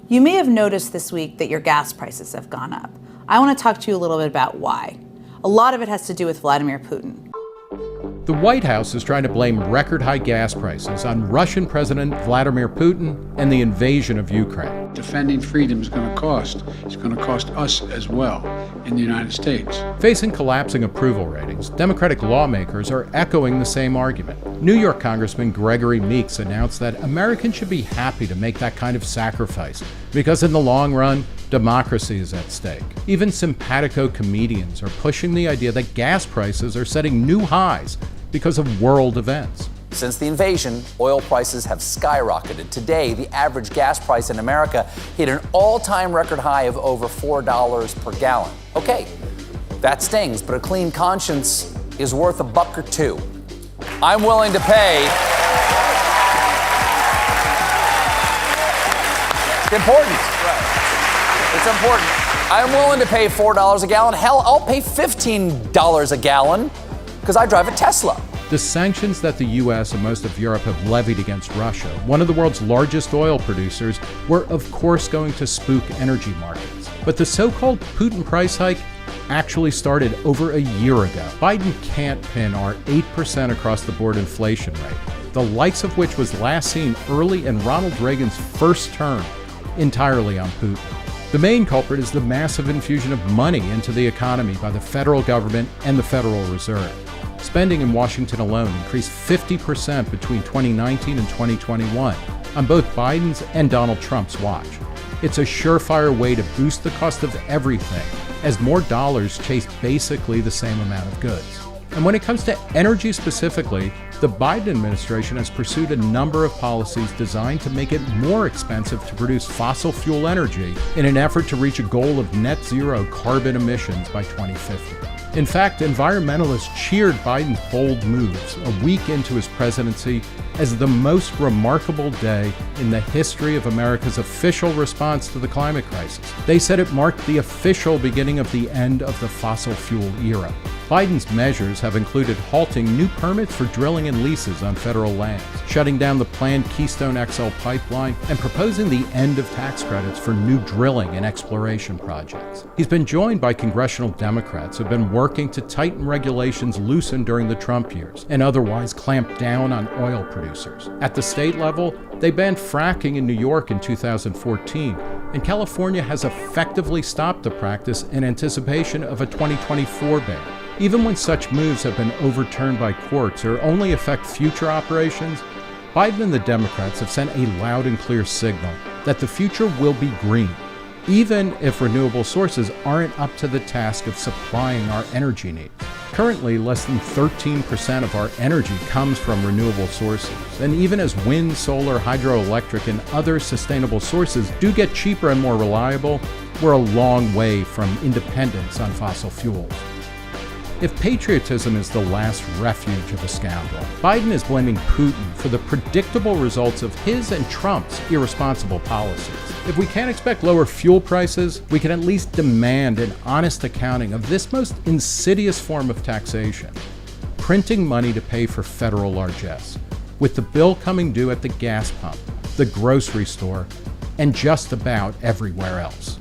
You may have noticed this week that your gas prices have gone up. I want to talk to you a little bit about why. A lot of it has to do with Vladimir Putin. The White House is trying to blame record-high gas prices on Russian President Vladimir Putin and the invasion of Ukraine. Defending freedom is going to cost. It's going to cost us as well in the United States. Facing collapsing approval ratings, Democratic lawmakers are echoing the same argument. New York Congressman Gregory Meeks announced that Americans should be happy to make that kind of sacrifice because in the long run, democracy is at stake. Even simpatico comedians are pushing the idea that gas prices are setting new highs because of world events. Since the invasion, oil prices have skyrocketed. Today, the average gas price in America hit an all-time record high of over $4 per gallon. Okay, that stings, but a clean conscience is worth $1 or $2. I'm willing to pay. It's important. It's important. I'm willing to pay $4 a gallon. Hell, I'll pay $15 a gallon because I drive a Tesla. The sanctions that the U.S. and most of Europe have levied against Russia, one of the world's largest oil producers, were of course going to spook energy markets. But the so-called Putin price hike actually started over a year ago. Biden can't pin our 8% across-the-board inflation rate, the likes of which was last seen early in Ronald Reagan's first term, entirely on Putin. The main culprit is the massive infusion of money into the economy by the federal government and the Federal Reserve. Spending in Washington alone increased 50% between 2019 and 2021 on both Biden's and Donald Trump's watch. It's a surefire way to boost the cost of everything as more dollars chase basically the same amount of goods. And when it comes to energy specifically, the Biden administration has pursued a number of policies designed to make it more expensive to produce fossil fuel energy in an effort to reach a goal of net zero carbon emissions by 2050. In fact, environmentalists cheered Biden's bold moves a week into his presidency as the most remarkable day in the history of America's official response to the climate crisis. They said it marked the official beginning of the end of the fossil fuel era. Biden's measures have included halting new permits for drilling and leases on federal lands, shutting down the planned Keystone XL pipeline, and proposing the end of tax credits for new drilling and exploration projects. He's been joined by congressional Democrats who have been working to tighten regulations loosened during the Trump years and otherwise clamp down on oil producers. At the state level, they banned fracking in New York in 2014, and California has effectively stopped the practice in anticipation of a 2024 ban. Even when such moves have been overturned by courts or only affect future operations, Biden and the Democrats have sent a loud and clear signal that the future will be green, even if renewable sources aren't up to the task of supplying our energy needs. Currently, less than 13% of our energy comes from renewable sources, and even as wind, solar, hydroelectric, and other sustainable sources do get cheaper and more reliable, we're a long way from independence on fossil fuels. If patriotism is the last refuge of a scoundrel, Biden is blaming Putin for the predictable results of his and Trump's irresponsible policies. If we can't expect lower fuel prices, we can at least demand an honest accounting of this most insidious form of taxation: printing money to pay for federal largesse, with the bill coming due at the gas pump, the grocery store, and just about everywhere else.